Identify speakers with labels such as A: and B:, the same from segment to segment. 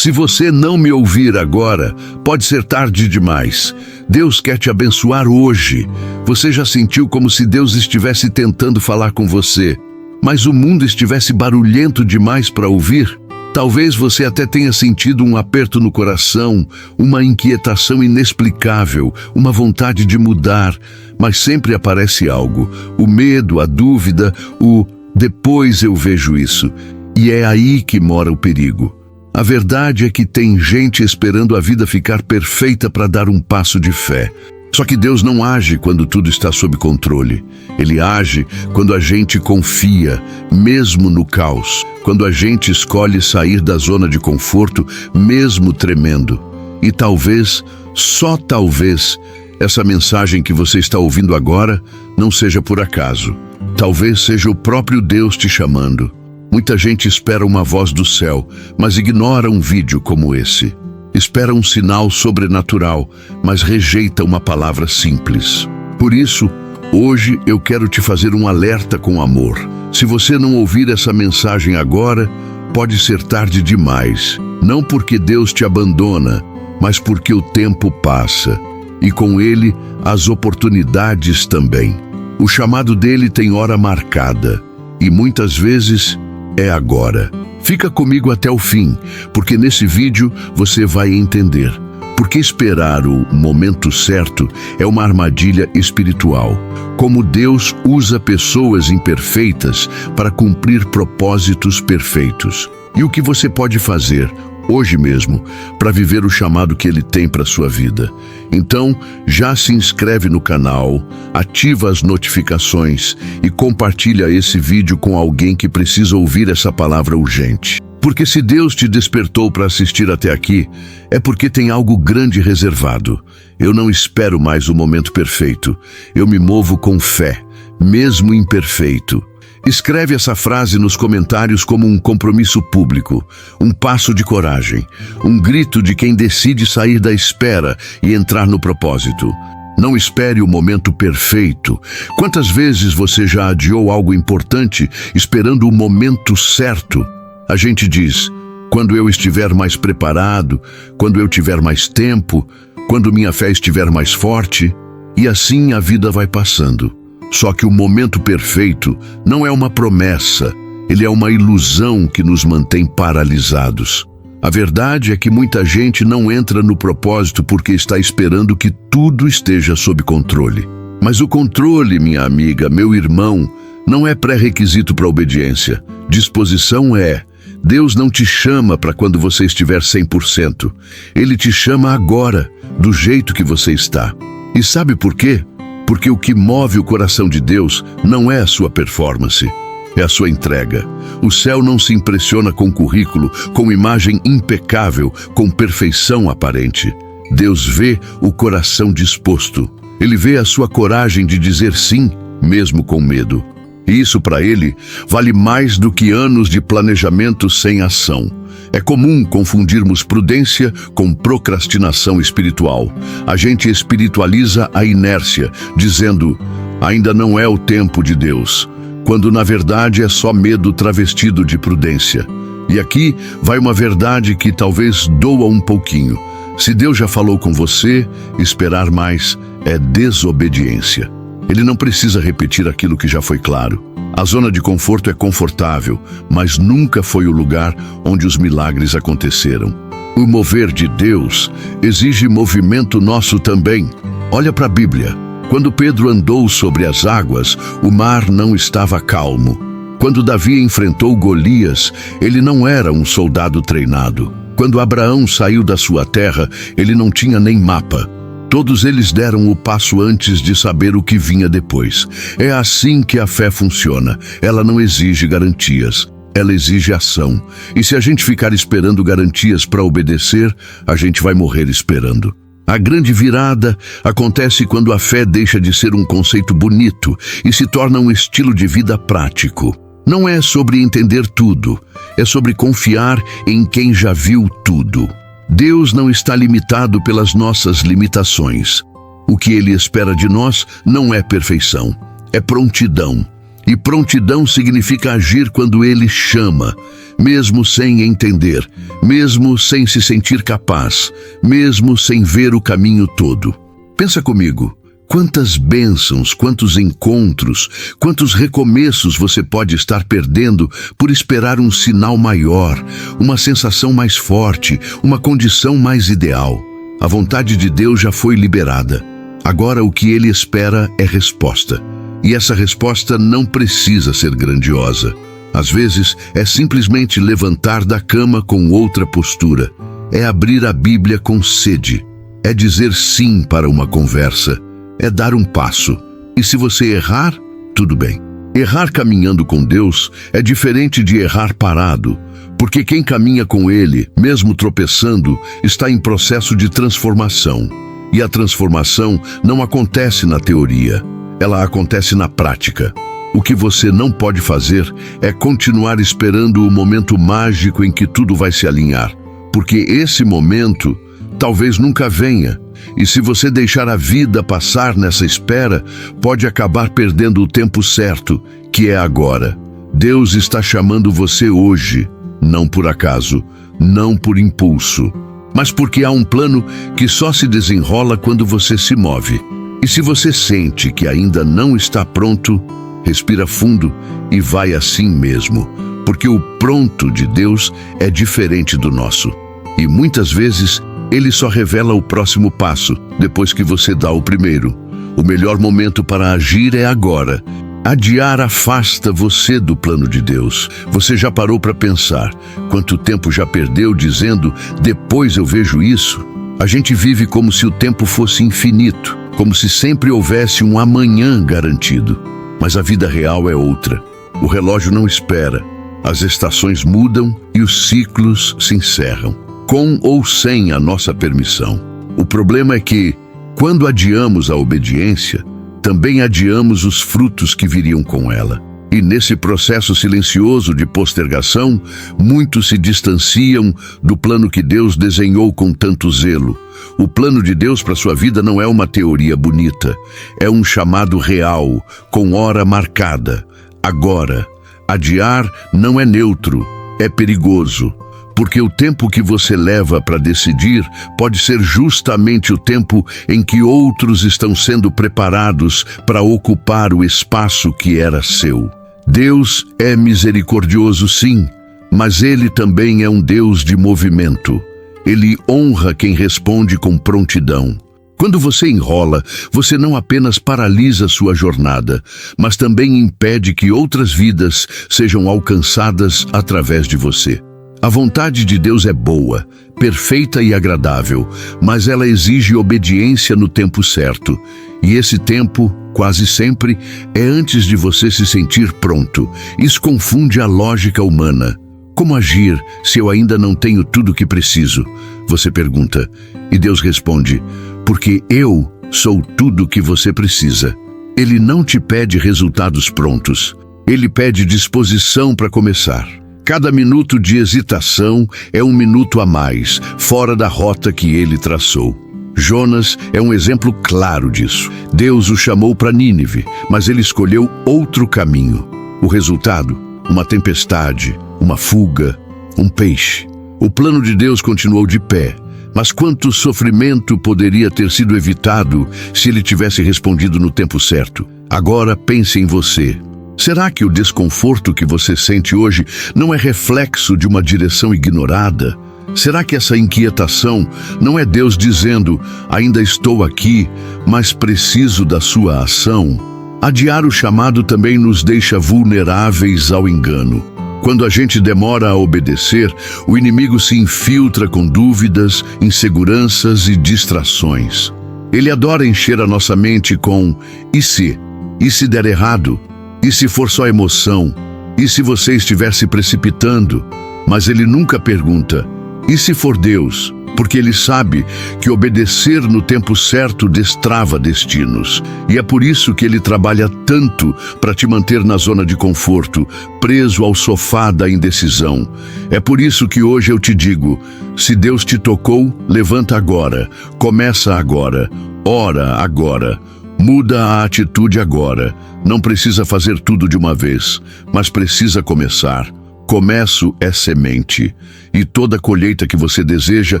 A: Se você não me ouvir agora, pode ser tarde demais. Deus quer te abençoar hoje. Você já sentiu como se Deus estivesse tentando falar com você, mas o mundo estivesse barulhento demais para ouvir? Talvez você até tenha sentido um aperto no coração, uma inquietação inexplicável, uma vontade de mudar, mas sempre aparece algo, o medo, a dúvida, o depois eu vejo isso. E é aí que mora o perigo. A verdade é que tem gente esperando a vida ficar perfeita para dar um passo de fé. Só que Deus não age quando tudo está sob controle. Ele age quando a gente confia, mesmo no caos. Quando a gente escolhe sair da zona de conforto, mesmo tremendo. E talvez, só talvez, essa mensagem que você está ouvindo agora não seja por acaso. Talvez seja o próprio Deus te chamando. Muita gente espera uma voz do céu, mas ignora um vídeo como esse. Espera um sinal sobrenatural, mas rejeita uma palavra simples. Por isso, hoje eu quero te fazer um alerta com amor. Se você não ouvir essa mensagem agora, pode ser tarde demais. Não porque Deus te abandona, mas porque o tempo passa. E com ele, as oportunidades também. O chamado dele tem hora marcada. E muitas vezes é agora. Fica comigo até o fim, porque nesse vídeo você vai entender. Porque esperar o momento certo é uma armadilha espiritual. Como Deus usa pessoas imperfeitas para cumprir propósitos perfeitos. E o que você pode fazer hoje mesmo para viver o chamado que Ele tem para a sua vida. Então, já se inscreve no canal, ativa as notificações e compartilha esse vídeo com alguém que precisa ouvir essa palavra urgente. Porque se Deus te despertou para assistir até aqui, é porque tem algo grande reservado. Eu não espero mais o momento perfeito. Eu me movo com fé, mesmo imperfeito. Escreve essa frase nos comentários como um compromisso público, um passo de coragem, um grito de quem decide sair da espera e entrar no propósito. Não espere o momento perfeito. Quantas vezes você já adiou algo importante esperando o momento certo? A gente diz, quando eu estiver mais preparado, quando eu tiver mais tempo, quando minha fé estiver mais forte, e assim a vida vai passando. Só que o momento perfeito não é uma promessa, ele é uma ilusão que nos mantém paralisados. A verdade é que muita gente não entra no propósito porque está esperando que tudo esteja sob controle. Mas o controle, minha amiga, meu irmão, não é pré-requisito para a obediência. Disposição é. Deus não te chama para quando você estiver 100%. Ele te chama agora, do jeito que você está. E sabe por quê? Porque o que move o coração de Deus não é a sua performance, é a sua entrega. O céu não se impressiona com currículo, com imagem impecável, com perfeição aparente. Deus vê o coração disposto. Ele vê a sua coragem de dizer sim, mesmo com medo. E isso para ele vale mais do que anos de planejamento sem ação. É comum confundirmos prudência com procrastinação espiritual. A gente espiritualiza a inércia, dizendo, ainda não é o tempo de Deus, quando na verdade é só medo travestido de prudência. E aqui vai uma verdade que talvez doa um pouquinho. Se Deus já falou com você, esperar mais é desobediência. Ele não precisa repetir aquilo que já foi claro. A zona de conforto é confortável, mas nunca foi o lugar onde os milagres aconteceram. O mover de Deus exige movimento nosso também. Olha para a Bíblia. Quando Pedro andou sobre as águas, o mar não estava calmo. Quando Davi enfrentou Golias, ele não era um soldado treinado. Quando Abraão saiu da sua terra, ele não tinha nem mapa. Todos eles deram o passo antes de saber o que vinha depois. É assim que a fé funciona. Ela não exige garantias, ela exige ação. E se a gente ficar esperando garantias para obedecer, a gente vai morrer esperando. A grande virada acontece quando a fé deixa de ser um conceito bonito e se torna um estilo de vida prático. Não é sobre entender tudo, é sobre confiar em quem já viu tudo. Deus não está limitado pelas nossas limitações. O que Ele espera de nós não é perfeição, é prontidão. E prontidão significa agir quando Ele chama, mesmo sem entender, mesmo sem se sentir capaz, mesmo sem ver o caminho todo. Pensa comigo, quantas bênçãos, quantos encontros, quantos recomeços você pode estar perdendo por esperar um sinal maior, uma sensação mais forte, uma condição mais ideal. A vontade de Deus já foi liberada. Agora o que Ele espera é resposta. E essa resposta não precisa ser grandiosa. Às vezes, é simplesmente levantar da cama com outra postura. É abrir a Bíblia com sede. É dizer sim para uma conversa. É dar um passo. E se você errar, tudo bem. Errar caminhando com Deus é diferente de errar parado, porque quem caminha com Ele, mesmo tropeçando, está em processo de transformação. E a transformação não acontece na teoria. Ela acontece na prática. O que você não pode fazer é continuar esperando o momento mágico em que tudo vai se alinhar, porque esse momento talvez nunca venha. E se você deixar a vida passar nessa espera, pode acabar perdendo o tempo certo, que é agora. Deus está chamando você hoje, não por acaso, não por impulso, mas porque há um plano que só se desenrola quando você se move. E se você sente que ainda não está pronto, respira fundo e vai assim mesmo, porque o pronto de Deus é diferente do nosso. E muitas vezes, Ele só revela o próximo passo, depois que você dá o primeiro. O melhor momento para agir é agora. Adiar afasta você do plano de Deus. Você já parou para pensar quanto tempo já perdeu dizendo, depois eu vejo isso? A gente vive como se o tempo fosse infinito, como se sempre houvesse um amanhã garantido. Mas a vida real é outra. O relógio não espera. As estações mudam e os ciclos se encerram, com ou sem a nossa permissão. O problema é que, quando adiamos a obediência, também adiamos os frutos que viriam com ela. E nesse processo silencioso de postergação, muitos se distanciam do plano que Deus desenhou com tanto zelo. O plano de Deus para sua vida não é uma teoria bonita, é um chamado real, com hora marcada. Agora, adiar não é neutro, é perigoso, porque o tempo que você leva para decidir pode ser justamente o tempo em que outros estão sendo preparados para ocupar o espaço que era seu. Deus é misericordioso, sim, mas Ele também é um Deus de movimento. Ele honra quem responde com prontidão. Quando você enrola, você não apenas paralisa sua jornada, mas também impede que outras vidas sejam alcançadas através de você. A vontade de Deus é boa, perfeita e agradável, mas ela exige obediência no tempo certo. E esse tempo, quase sempre, é antes de você se sentir pronto. Isso confunde a lógica humana. Como agir se eu ainda não tenho tudo o que preciso? Você pergunta. E Deus responde, porque eu sou tudo o que você precisa. Ele não te pede resultados prontos. Ele pede disposição para começar. Cada minuto de hesitação é um minuto a mais, fora da rota que Ele traçou. Jonas é um exemplo claro disso. Deus o chamou para Nínive, mas ele escolheu outro caminho. O resultado? Uma tempestade, uma fuga, um peixe. O plano de Deus continuou de pé, mas quanto sofrimento poderia ter sido evitado se ele tivesse respondido no tempo certo? Agora pense em você. Será que o desconforto que você sente hoje não é reflexo de uma direção ignorada? Será que essa inquietação não é Deus dizendo, ainda estou aqui, mas preciso da sua ação? Adiar o chamado também nos deixa vulneráveis ao engano. Quando a gente demora a obedecer, o inimigo se infiltra com dúvidas, inseguranças e distrações. Ele adora encher a nossa mente com "e se? E se der errado? E se for só emoção? E se você estiver se precipitando?" Mas ele nunca pergunta, "E se for Deus?" Porque ele sabe que obedecer no tempo certo destrava destinos. E é por isso que ele trabalha tanto para te manter na zona de conforto, preso ao sofá da indecisão. É por isso que hoje eu te digo, se Deus te tocou, levanta agora, começa agora, ora agora. Muda a atitude agora. Não precisa fazer tudo de uma vez, mas precisa começar. Começo é semente, e toda colheita que você deseja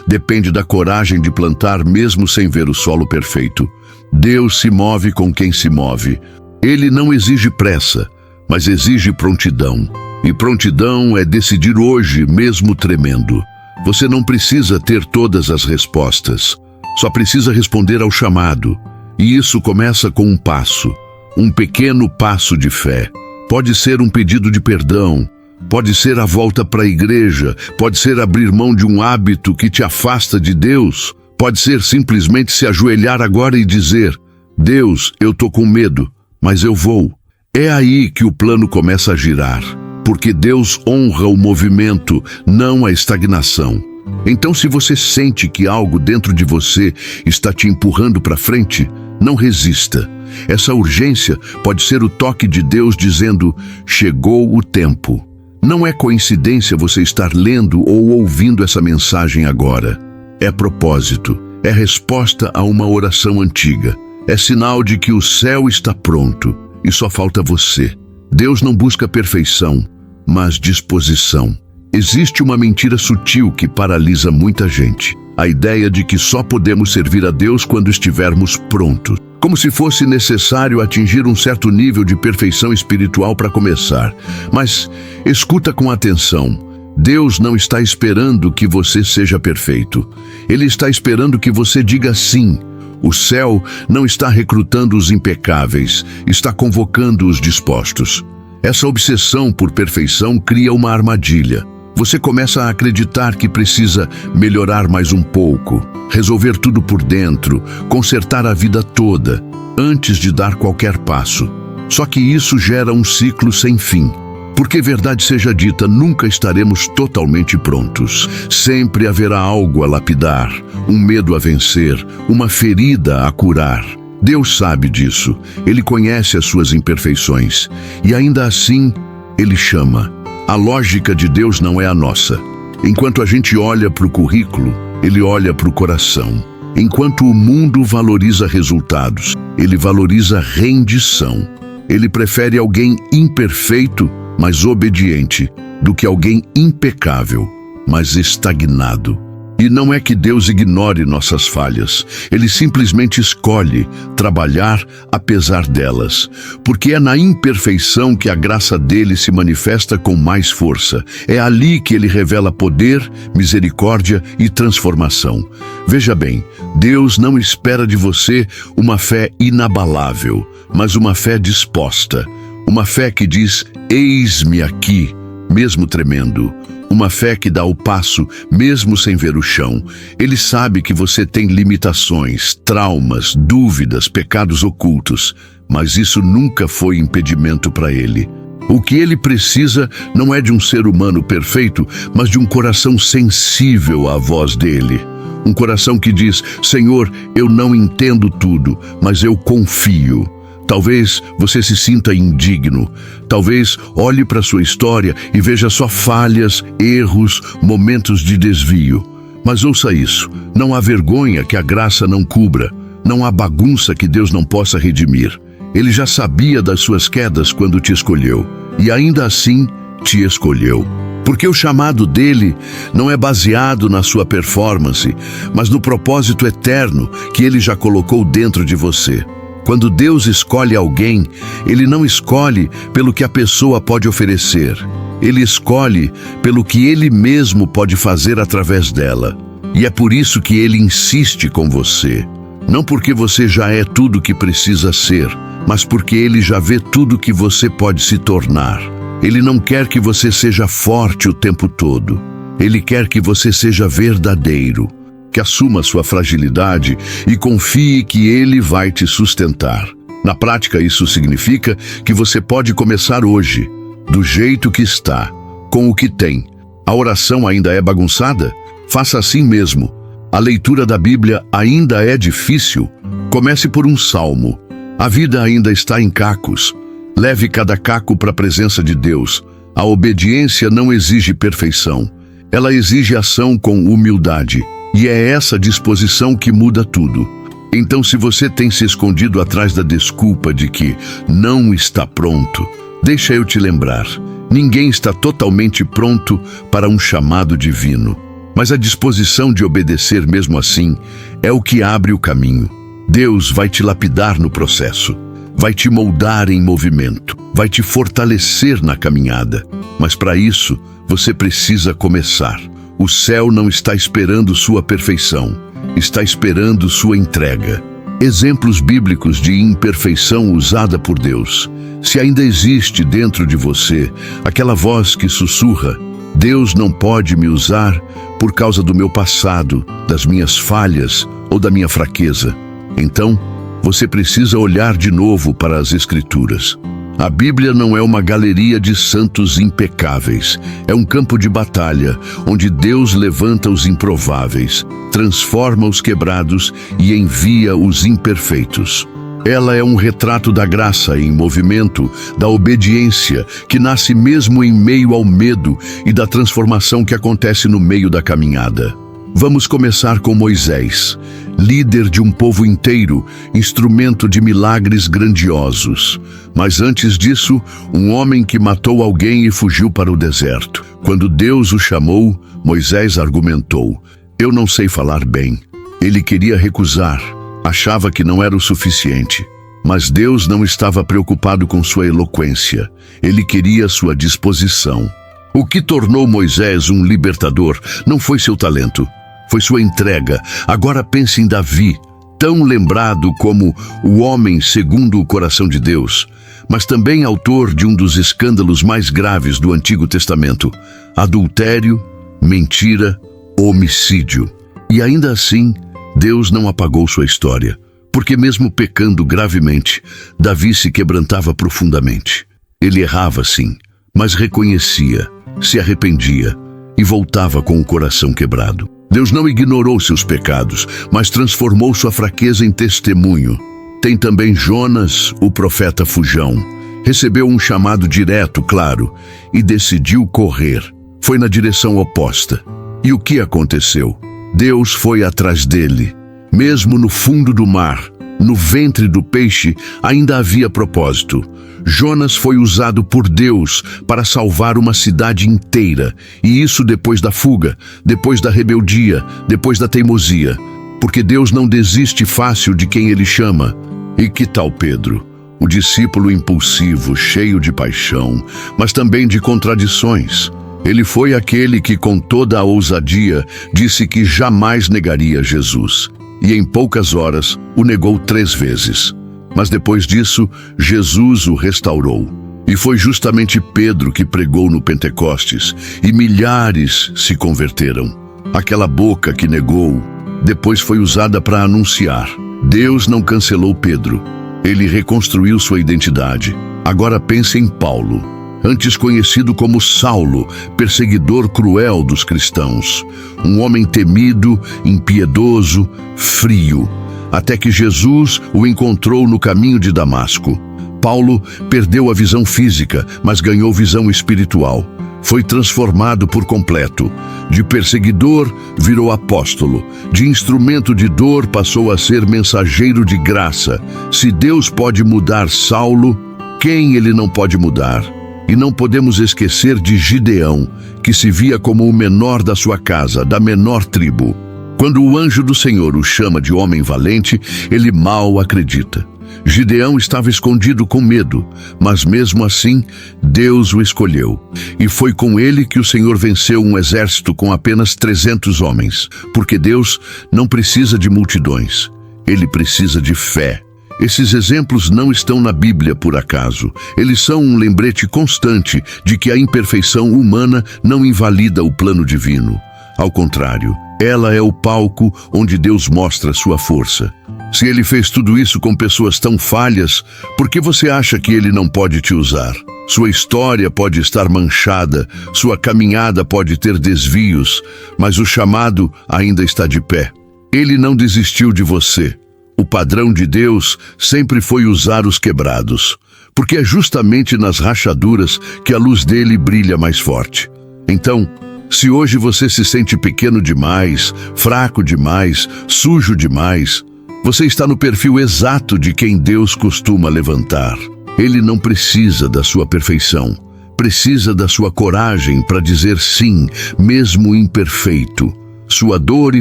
A: depende da coragem de plantar mesmo sem ver o solo perfeito. Deus se move com quem se move. Ele não exige pressa, mas exige prontidão. E prontidão é decidir hoje, mesmo tremendo. Você não precisa ter todas as respostas, só precisa responder ao chamado. E isso começa com um passo, um pequeno passo de fé. Pode ser um pedido de perdão, pode ser a volta para a igreja, pode ser abrir mão de um hábito que te afasta de Deus, pode ser simplesmente se ajoelhar agora e dizer: Deus, eu tô com medo, mas eu vou. É aí que o plano começa a girar, porque Deus honra o movimento, não a estagnação. Então, se você sente que algo dentro de você está te empurrando para frente, não resista. Essa urgência pode ser o toque de Deus dizendo: chegou o tempo. Não é coincidência você estar lendo ou ouvindo essa mensagem agora. É propósito, é resposta a uma oração antiga. É sinal de que o céu está pronto e só falta você. Deus não busca perfeição, mas disposição. Existe uma mentira sutil que paralisa muita gente. A ideia de que só podemos servir a Deus quando estivermos prontos. Como se fosse necessário atingir um certo nível de perfeição espiritual para começar. Mas escuta com atenção. Deus não está esperando que você seja perfeito. Ele está esperando que você diga sim. O céu não está recrutando os impecáveis, está convocando os dispostos. Essa obsessão por perfeição cria uma armadilha. Você começa a acreditar que precisa melhorar mais um pouco, resolver tudo por dentro, consertar a vida toda, antes de dar qualquer passo. Só que isso gera um ciclo sem fim. Porque, verdade seja dita, nunca estaremos totalmente prontos. Sempre haverá algo a lapidar, um medo a vencer, uma ferida a curar. Deus sabe disso. Ele conhece as suas imperfeições. E ainda assim, Ele chama. A lógica de Deus não é a nossa. Enquanto a gente olha para o currículo, Ele olha para o coração. Enquanto o mundo valoriza resultados, Ele valoriza rendição. Ele prefere alguém imperfeito, mas obediente, do que alguém impecável, mas estagnado. E não é que Deus ignore nossas falhas. Ele simplesmente escolhe trabalhar apesar delas. Porque é na imperfeição que a graça dele se manifesta com mais força. É ali que ele revela poder, misericórdia e transformação. Veja bem, Deus não espera de você uma fé inabalável, mas uma fé disposta. Uma fé que diz: eis-me aqui, mesmo tremendo. Uma fé que dá o passo, mesmo sem ver o chão. Ele sabe que você tem limitações, traumas, dúvidas, pecados ocultos, mas isso nunca foi impedimento para ele. O que ele precisa não é de um ser humano perfeito, mas de um coração sensível à voz dele. Um coração que diz: Senhor, eu não entendo tudo, mas eu confio. Talvez você se sinta indigno. Talvez olhe para sua história e veja só falhas, erros, momentos de desvio. Mas ouça isso: não há vergonha que a graça não cubra. Não há bagunça que Deus não possa redimir. Ele já sabia das suas quedas quando te escolheu. E ainda assim, te escolheu. Porque o chamado dele não é baseado na sua performance, mas no propósito eterno que ele já colocou dentro de você. Quando Deus escolhe alguém, Ele não escolhe pelo que a pessoa pode oferecer. Ele escolhe pelo que Ele mesmo pode fazer através dela. E é por isso que Ele insiste com você. Não porque você já é tudo o que precisa ser, mas porque Ele já vê tudo que você pode se tornar. Ele não quer que você seja forte o tempo todo. Ele quer que você seja verdadeiro. Que assuma sua fragilidade e confie que Ele vai te sustentar. Na prática, isso significa que você pode começar hoje, do jeito que está, com o que tem. A oração ainda é bagunçada? Faça assim mesmo. A leitura da Bíblia ainda é difícil? Comece por um salmo. A vida ainda está em cacos. Leve cada caco para a presença de Deus. A obediência não exige perfeição. Ela exige ação com humildade. E é essa disposição que muda tudo. Então, se você tem se escondido atrás da desculpa de que não está pronto, deixa eu te lembrar. Ninguém está totalmente pronto para um chamado divino. Mas a disposição de obedecer mesmo assim é o que abre o caminho. Deus vai te lapidar no processo, vai te moldar em movimento, vai te fortalecer na caminhada. Mas para isso, você precisa começar. O céu não está esperando sua perfeição, está esperando sua entrega. Exemplos bíblicos de imperfeição usada por Deus. Se ainda existe dentro de você aquela voz que sussurra: Deus não pode me usar por causa do meu passado, das minhas falhas ou da minha fraqueza, então você precisa olhar de novo para as Escrituras. A Bíblia não é uma galeria de santos impecáveis, é um campo de batalha, onde Deus levanta os improváveis, transforma os quebrados e envia os imperfeitos. Ela é um retrato da graça em movimento, da obediência, que nasce mesmo em meio ao medo e da transformação que acontece no meio da caminhada. Vamos começar com Moisés, líder de um povo inteiro, instrumento de milagres grandiosos. Mas antes disso, um homem que matou alguém e fugiu para o deserto. Quando Deus o chamou, Moisés argumentou: eu não sei falar bem. Ele queria recusar, achava que não era o suficiente. Mas Deus não estava preocupado com sua eloquência, ele queria sua disposição. O que tornou Moisés um libertador não foi seu talento, foi sua entrega. Agora pense em Davi, tão lembrado como o homem segundo o coração de Deus, mas também autor de um dos escândalos mais graves do Antigo Testamento: adultério, mentira, homicídio. E ainda assim, Deus não apagou sua história, porque mesmo pecando gravemente, Davi se quebrantava profundamente. Ele errava sim, mas reconhecia, se arrependia e voltava com o coração quebrado. Deus não ignorou seus pecados, mas transformou sua fraqueza em testemunho. Tem também Jonas, o profeta fujão. Recebeu um chamado direto, claro, e decidiu correr. Foi na direção oposta. E o que aconteceu? Deus foi atrás dele. Mesmo no fundo do mar, no ventre do peixe, ainda havia propósito. Jonas foi usado por Deus para salvar uma cidade inteira, e isso depois da fuga, depois da rebeldia, depois da teimosia. Porque Deus não desiste fácil de quem Ele chama. E que tal Pedro? O discípulo impulsivo, cheio de paixão, mas também de contradições. Ele foi aquele que, com toda a ousadia, disse que jamais negaria Jesus. E em poucas horas o negou 3 vezes. Mas depois disso, Jesus o restaurou. E foi justamente Pedro que pregou no Pentecostes, e milhares se converteram. Aquela boca que negou, depois foi usada para anunciar. Deus não cancelou Pedro. Ele reconstruiu sua identidade. Agora pense em Paulo, antes conhecido como Saulo, perseguidor cruel dos cristãos. Um homem temido, impiedoso, frio, até que Jesus o encontrou no caminho de Damasco. Paulo perdeu a visão física, mas ganhou visão espiritual. Foi transformado por completo. De perseguidor, virou apóstolo. De instrumento de dor, passou a ser mensageiro de graça. Se Deus pode mudar Saulo, quem Ele não pode mudar? E não podemos esquecer de Gideão, que se via como o menor da sua casa, da menor tribo. Quando o anjo do Senhor o chama de homem valente, ele mal acredita. Gideão estava escondido com medo, mas mesmo assim, Deus o escolheu. E foi com ele que o Senhor venceu um exército com apenas 300 homens, porque Deus não precisa de multidões, Ele precisa de fé. Esses exemplos não estão na Bíblia por acaso. Eles são um lembrete constante de que a imperfeição humana não invalida o plano divino. Ao contrário, ela é o palco onde Deus mostra sua força. Se Ele fez tudo isso com pessoas tão falhas, por que você acha que Ele não pode te usar? Sua história pode estar manchada, sua caminhada pode ter desvios, mas o chamado ainda está de pé. Ele não desistiu de você. O padrão de Deus sempre foi usar os quebrados, porque é justamente nas rachaduras que a luz dele brilha mais forte. Então, se hoje você se sente pequeno demais, fraco demais, sujo demais, Você está no perfil exato de quem Deus costuma levantar. Ele não precisa da sua perfeição, precisa da sua coragem para dizer sim, mesmo imperfeito. Sua dor e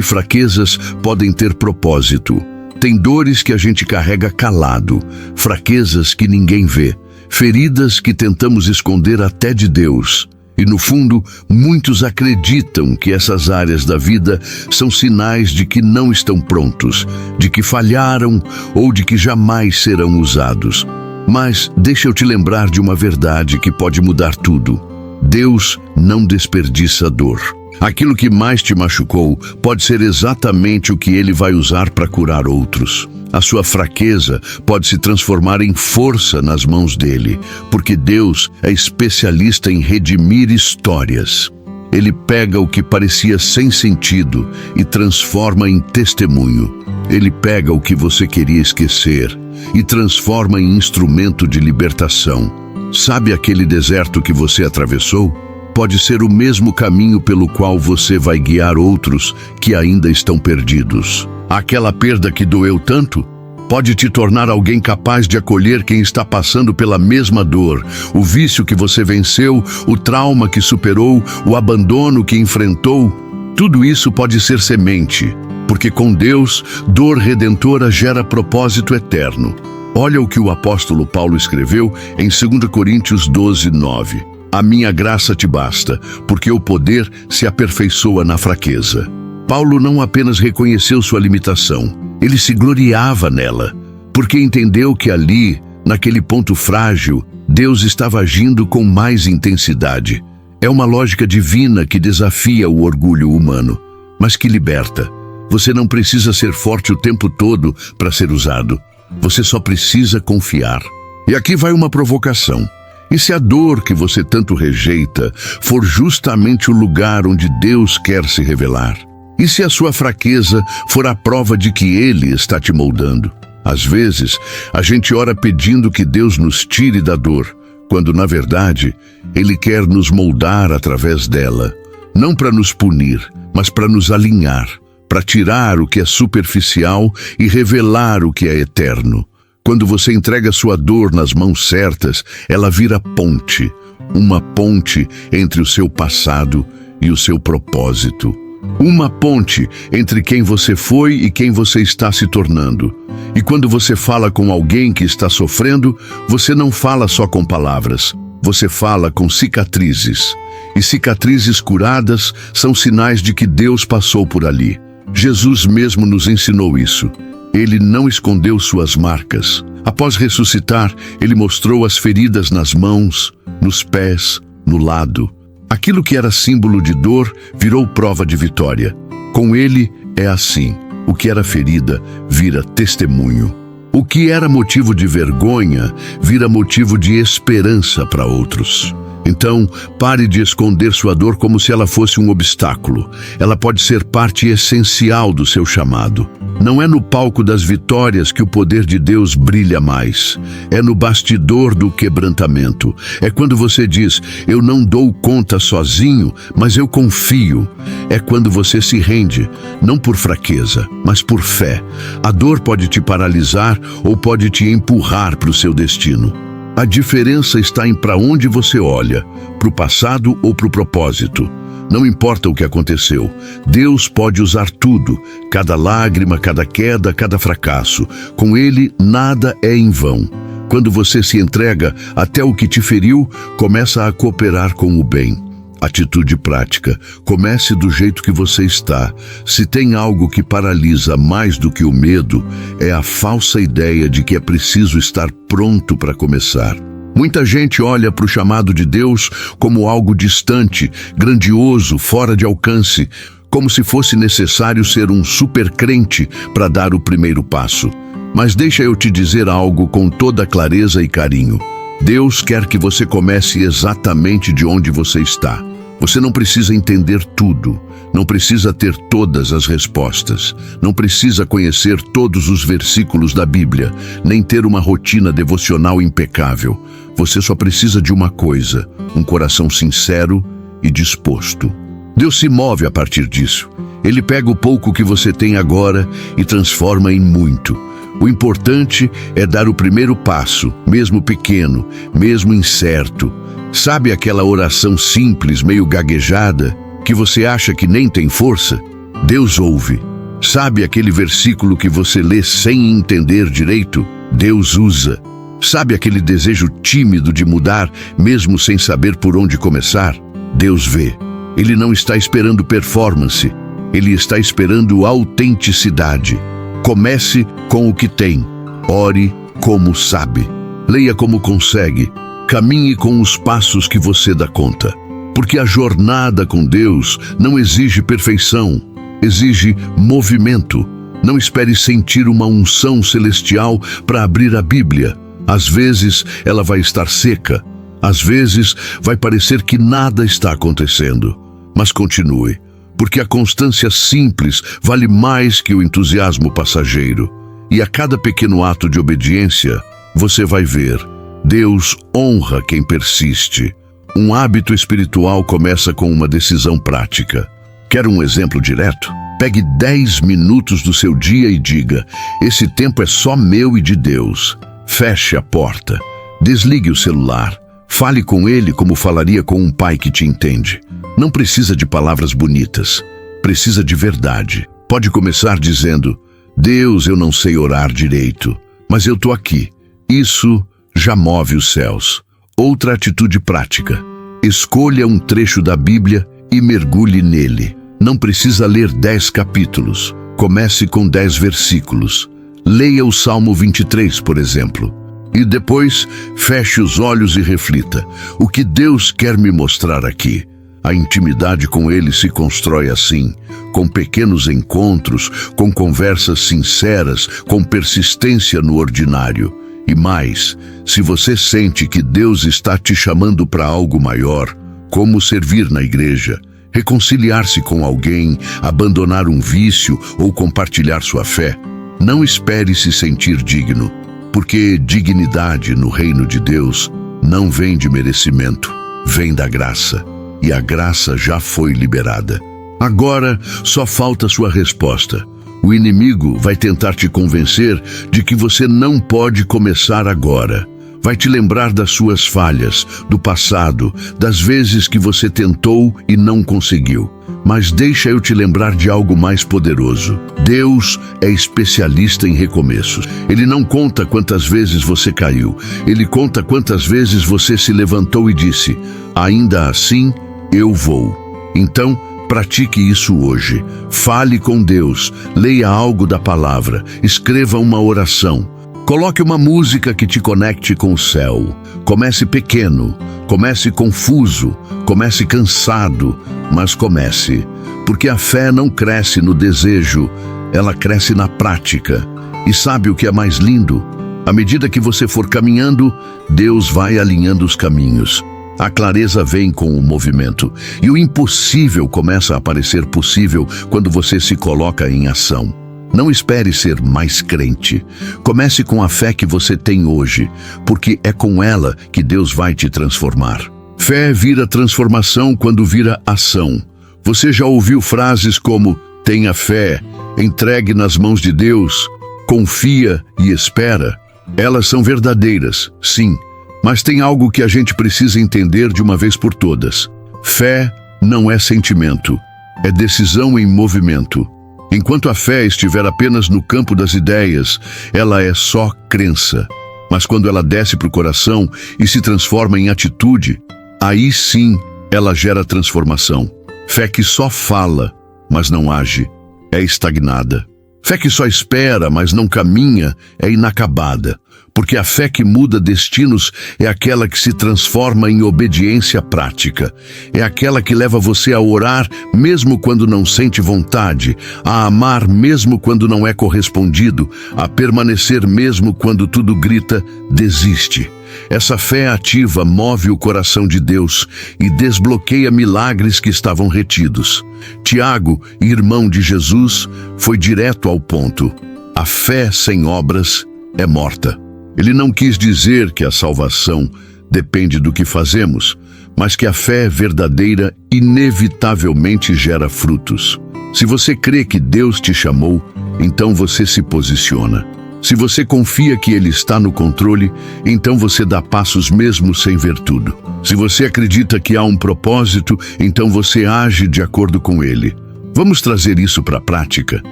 A: fraquezas podem ter propósito. Tem dores que a gente carrega calado, fraquezas que ninguém vê, feridas que tentamos esconder até de Deus. E no fundo, muitos acreditam que essas áreas da vida são sinais de que não estão prontos, de que falharam ou de que jamais serão usados. Mas deixa eu te lembrar de uma verdade que pode mudar tudo. Deus não desperdiça dor. Aquilo que mais te machucou pode ser exatamente o que Ele vai usar para curar outros. A sua fraqueza pode se transformar em força nas mãos dele, porque Deus é especialista em redimir histórias. Ele pega o que parecia sem sentido e transforma em testemunho. Ele pega o que você queria esquecer e transforma em instrumento de libertação. Sabe aquele deserto que você atravessou? Pode ser o mesmo caminho pelo qual você vai guiar outros que ainda estão perdidos. Aquela perda que doeu tanto pode te tornar alguém capaz de acolher quem está passando pela mesma dor. O vício que você venceu, o trauma que superou, o abandono que enfrentou, tudo isso pode ser semente, porque com Deus, dor redentora gera propósito eterno. Olha o que o apóstolo Paulo escreveu em 2 Coríntios 12:9. A minha graça te basta, porque o poder se aperfeiçoa na fraqueza. Paulo não apenas reconheceu sua limitação, ele se gloriava nela, porque entendeu que ali, naquele ponto frágil, Deus estava agindo com mais intensidade. É uma lógica divina que desafia o orgulho humano, mas que liberta. Você não precisa ser forte o tempo todo para ser usado. Você só precisa confiar. E aqui vai uma provocação. E se a dor que você tanto rejeita for justamente o lugar onde Deus quer se revelar? E se a sua fraqueza for a prova de que Ele está te moldando? Às vezes, a gente ora pedindo que Deus nos tire da dor, quando, na verdade, Ele quer nos moldar através dela. Não para nos punir, mas para nos alinhar, para tirar o que é superficial e revelar o que é eterno. Quando você entrega sua dor nas mãos certas, ela vira ponte, uma ponte entre o seu passado e o seu propósito. Uma ponte entre quem você foi e quem você está se tornando. E quando você fala com alguém que está sofrendo, você não fala só com palavras, você fala com cicatrizes. E cicatrizes curadas são sinais de que Deus passou por ali. Jesus mesmo nos ensinou isso. Ele não escondeu suas marcas. Após ressuscitar, ele mostrou as feridas nas mãos, nos pés, no lado. Aquilo que era símbolo de dor virou prova de vitória. Com ele é assim. O que era ferida vira testemunho. O que era motivo de vergonha vira motivo de esperança para outros. Então, pare de esconder sua dor como se ela fosse um obstáculo. Ela pode ser parte essencial do seu chamado. Não é no palco das vitórias que o poder de Deus brilha mais. É no bastidor do quebrantamento. É quando você diz, eu não dou conta sozinho, mas eu confio. É quando você se rende, não por fraqueza, mas por fé. A dor pode te paralisar ou pode te empurrar para o seu destino. A diferença está em para onde você olha, para o passado ou para o propósito. Não importa o que aconteceu, Deus pode usar tudo, cada lágrima, cada queda, cada fracasso. Com Ele, nada é em vão. Quando você se entrega, até o que te feriu começa a cooperar com o bem. Atitude prática. Comece do jeito que você está. Se tem algo que paralisa mais do que o medo, é a falsa ideia de que é preciso estar pronto para começar. Muita gente olha para o chamado de Deus como algo distante, grandioso, fora de alcance, como se fosse necessário ser um supercrente para dar o primeiro passo. Mas deixa eu te dizer algo com toda clareza e carinho. Deus quer que você comece exatamente de onde você está. Você não precisa entender tudo, não precisa ter todas as respostas, não precisa conhecer todos os versículos da Bíblia, nem ter uma rotina devocional impecável. Você só precisa de uma coisa, um coração sincero e disposto. Deus se move a partir disso. Ele pega o pouco que você tem agora e transforma em muito. O importante é dar o primeiro passo, mesmo pequeno, mesmo incerto. Sabe aquela oração simples, meio gaguejada, que você acha que nem tem força? Deus ouve. Sabe aquele versículo que você lê sem entender direito? Deus usa. Sabe aquele desejo tímido de mudar, mesmo sem saber por onde começar? Deus vê. Ele não está esperando performance, ele está esperando autenticidade. Comece com o que tem. Ore como sabe. Leia como consegue. Caminhe com os passos que você dá conta. Porque a jornada com Deus não exige perfeição, exige movimento. Não espere sentir uma unção celestial para abrir a Bíblia. Às vezes ela vai estar seca. Às vezes vai parecer que nada está acontecendo. Mas continue, porque a constância simples vale mais que o entusiasmo passageiro. E a cada pequeno ato de obediência, você vai ver, Deus honra quem persiste. Um hábito espiritual começa com uma decisão prática. Quer um exemplo direto? Pegue 10 minutos do seu dia e diga: esse tempo é só meu e de Deus. Feche a porta. Desligue o celular. Fale com ele como falaria com um pai que te entende. Não precisa de palavras bonitas. Precisa de verdade. Pode começar dizendo: Deus, eu não sei orar direito, mas eu tô aqui. Isso já move os céus. Outra atitude prática. Escolha um trecho da Bíblia e mergulhe nele. Não precisa ler 10 capítulos. Comece com 10 versículos. Leia o Salmo 23, por exemplo. E depois, feche os olhos e reflita. O que Deus quer me mostrar aqui? A intimidade com Ele se constrói assim, com pequenos encontros, com conversas sinceras, com persistência no ordinário. E mais, se você sente que Deus está te chamando para algo maior, como servir na igreja, reconciliar-se com alguém, abandonar um vício ou compartilhar sua fé, não espere se sentir digno, porque dignidade no reino de Deus não vem de merecimento, vem da graça, e a graça já foi liberada. Agora só falta sua resposta. O inimigo vai tentar te convencer de que você não pode começar agora. Vai te lembrar das suas falhas, do passado, das vezes que você tentou e não conseguiu. Mas deixa eu te lembrar de algo mais poderoso. Deus é especialista em recomeços. Ele não conta quantas vezes você caiu. Ele conta quantas vezes você se levantou e disse: ainda assim, eu vou. Então, pratique isso hoje. Fale com Deus, leia algo da palavra, escreva uma oração. Coloque uma música que te conecte com o céu. Comece pequeno, comece confuso, comece cansado, mas comece. Porque a fé não cresce no desejo, ela cresce na prática. E sabe o que é mais lindo? À medida que você for caminhando, Deus vai alinhando os caminhos. A clareza vem com o movimento, e o impossível começa a parecer possível quando você se coloca em ação. Não espere ser mais crente. Comece com a fé que você tem hoje, porque é com ela que Deus vai te transformar. Fé vira transformação quando vira ação. Você já ouviu frases como: tenha fé, entregue nas mãos de Deus, confia e espera? Elas são verdadeiras, sim, mas tem algo que a gente precisa entender de uma vez por todas. Fé não é sentimento, é decisão em movimento. Enquanto a fé estiver apenas no campo das ideias, ela é só crença. Mas quando ela desce para o coração e se transforma em atitude, aí sim ela gera transformação. Fé que só fala, mas não age, é estagnada. Fé que só espera, mas não caminha, é inacabada. Porque a fé que muda destinos é aquela que se transforma em obediência prática. É aquela que leva você a orar mesmo quando não sente vontade, a amar mesmo quando não é correspondido, a permanecer mesmo quando tudo grita: desiste. Essa fé ativa move o coração de Deus e desbloqueia milagres que estavam retidos. Tiago, irmão de Jesus, foi direto ao ponto. A fé sem obras é morta. Ele não quis dizer que a salvação depende do que fazemos, mas que a fé verdadeira inevitavelmente gera frutos. Se você crê que Deus te chamou, então você se posiciona. Se você confia que Ele está no controle, então você dá passos mesmo sem ver tudo. Se você acredita que há um propósito, então você age de acordo com ele. Vamos trazer isso para a prática.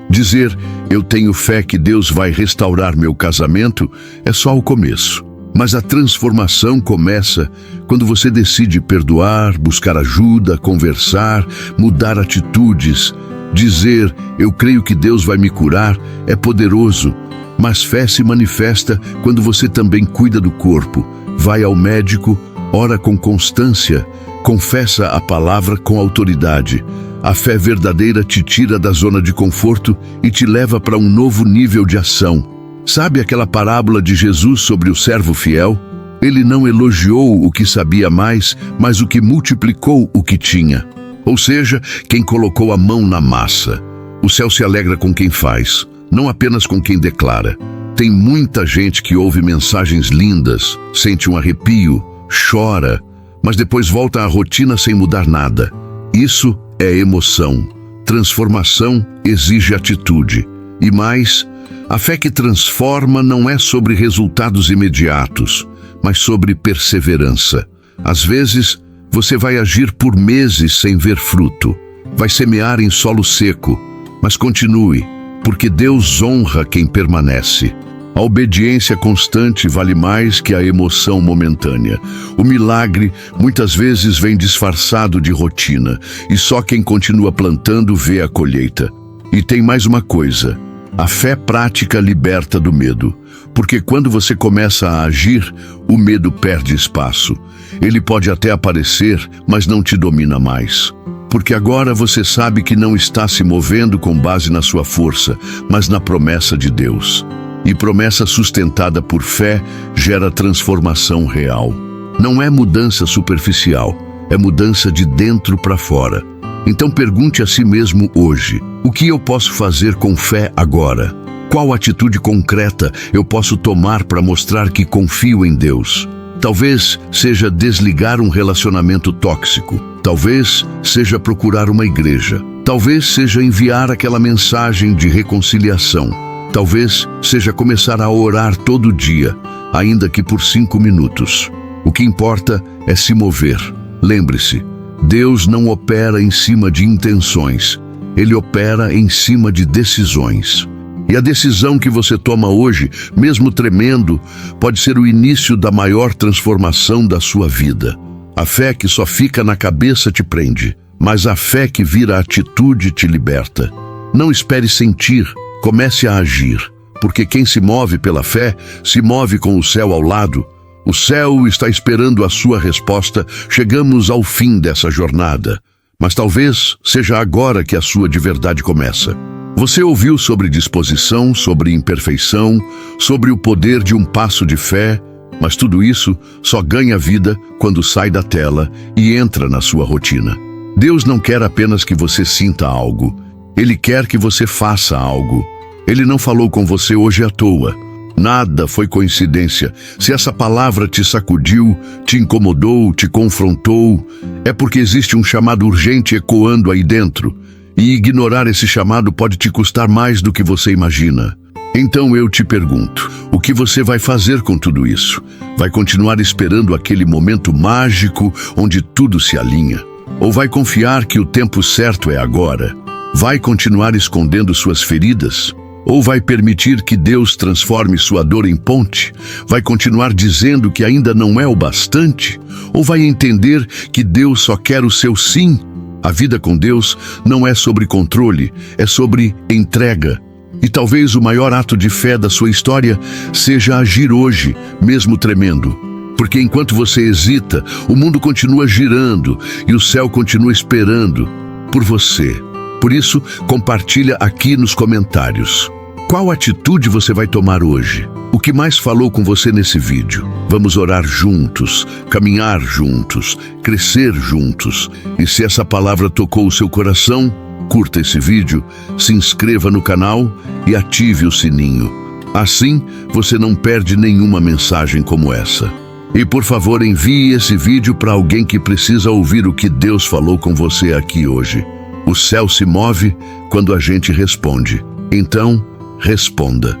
A: Dizer, eu tenho fé que Deus vai restaurar meu casamento, é só o começo. Mas a transformação começa quando você decide perdoar, buscar ajuda, conversar, mudar atitudes. Dizer, eu creio que Deus vai me curar, é poderoso. Mas fé se manifesta quando você também cuida do corpo, vai ao médico, ora com constância, confessa a palavra com autoridade. A fé verdadeira te tira da zona de conforto e te leva para um novo nível de ação. Sabe aquela parábola de Jesus sobre o servo fiel? Ele não elogiou o que sabia mais, mas o que multiplicou o que tinha. Ou seja, quem colocou a mão na massa. O céu se alegra com quem faz, não apenas com quem declara. Tem muita gente que ouve mensagens lindas, sente um arrepio, chora, mas depois volta à rotina sem mudar nada. Isso é emoção. Transformação exige atitude. E mais, a fé que transforma não é sobre resultados imediatos, mas sobre perseverança. Às vezes, você vai agir por meses sem ver fruto. Vai semear em solo seco, mas continue, porque Deus honra quem permanece. A obediência constante vale mais que a emoção momentânea. O milagre muitas vezes vem disfarçado de rotina, e só quem continua plantando vê a colheita. E tem mais uma coisa: a fé prática liberta do medo, porque quando você começa a agir, o medo perde espaço. Ele pode até aparecer, mas não te domina mais. Porque agora você sabe que não está se movendo com base na sua força, mas na promessa de Deus. E promessa sustentada por fé gera transformação real. Não é mudança superficial, é mudança de dentro para fora. Então pergunte a si mesmo hoje: o que eu posso fazer com fé agora? Qual atitude concreta eu posso tomar para mostrar que confio em Deus? Talvez seja desligar um relacionamento tóxico. Talvez seja procurar uma igreja. Talvez seja enviar aquela mensagem de reconciliação. Talvez seja começar a orar todo dia, ainda que por 5 minutos. O que importa é se mover. Lembre-se, Deus não opera em cima de intenções. Ele opera em cima de decisões. E a decisão que você toma hoje, mesmo tremendo, pode ser o início da maior transformação da sua vida. A fé que só fica na cabeça te prende, mas a fé que vira atitude te liberta. Não espere sentir, comece a agir, porque quem se move pela fé, se move com o céu ao lado. O céu está esperando a sua resposta. Chegamos ao fim dessa jornada, mas talvez seja agora que a sua de verdade começa. Você ouviu sobre disposição, sobre imperfeição, sobre o poder de um passo de fé, mas tudo isso só ganha vida quando sai da tela e entra na sua rotina. Deus não quer apenas que você sinta algo, Ele quer que você faça algo. Ele não falou com você hoje à toa. Nada foi coincidência. Se essa palavra te sacudiu, te incomodou, te confrontou, é porque existe um chamado urgente ecoando aí dentro. E ignorar esse chamado pode te custar mais do que você imagina. Então eu te pergunto, o que você vai fazer com tudo isso? Vai continuar esperando aquele momento mágico onde tudo se alinha? Ou vai confiar que o tempo certo é agora? Vai continuar escondendo suas feridas? Ou vai permitir que Deus transforme sua dor em ponte? Vai continuar dizendo que ainda não é o bastante? Ou vai entender que Deus só quer o seu sim? A vida com Deus não é sobre controle, é sobre entrega. E talvez o maior ato de fé da sua história seja agir hoje, mesmo tremendo. Porque enquanto você hesita, o mundo continua girando e o céu continua esperando por você. Por isso, compartilha aqui nos comentários. Qual atitude você vai tomar hoje? O que mais falou com você nesse vídeo? Vamos orar juntos, caminhar juntos, crescer juntos. E se essa palavra tocou o seu coração, curta esse vídeo, se inscreva no canal e ative o sininho. Assim, você não perde nenhuma mensagem como essa. E por favor, envie esse vídeo para alguém que precisa ouvir o que Deus falou com você aqui hoje. O céu se move quando a gente responde. Então, responda.